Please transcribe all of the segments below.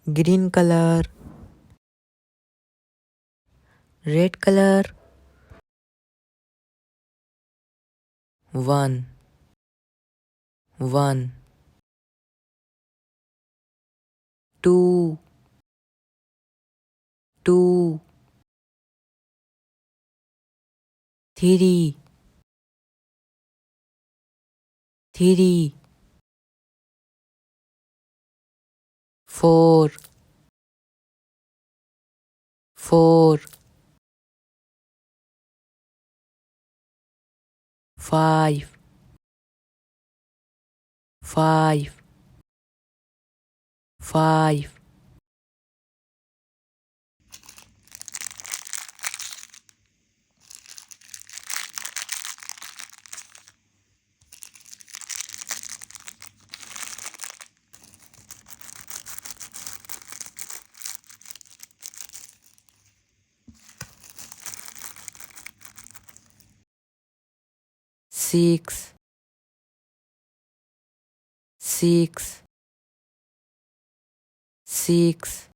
green color, red color. 1 1 2 2 3 3 4 4 5 5 5 6 6 6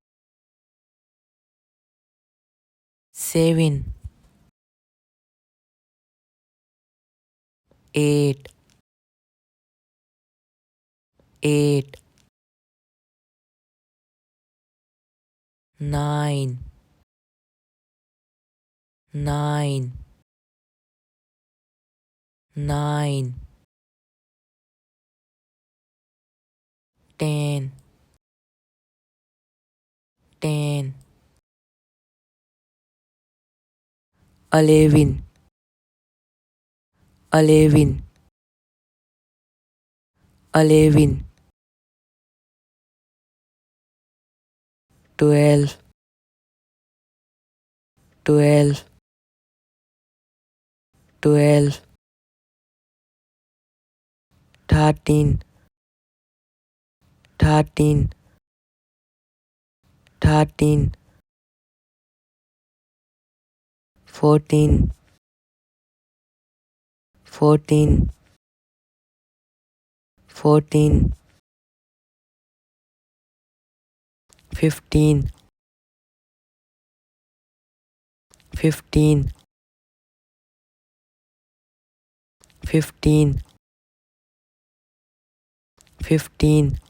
7 8 8 9 9 9 10 10 11 11 11 12 12 12 13 13 13 14 14 14 15 15 15 15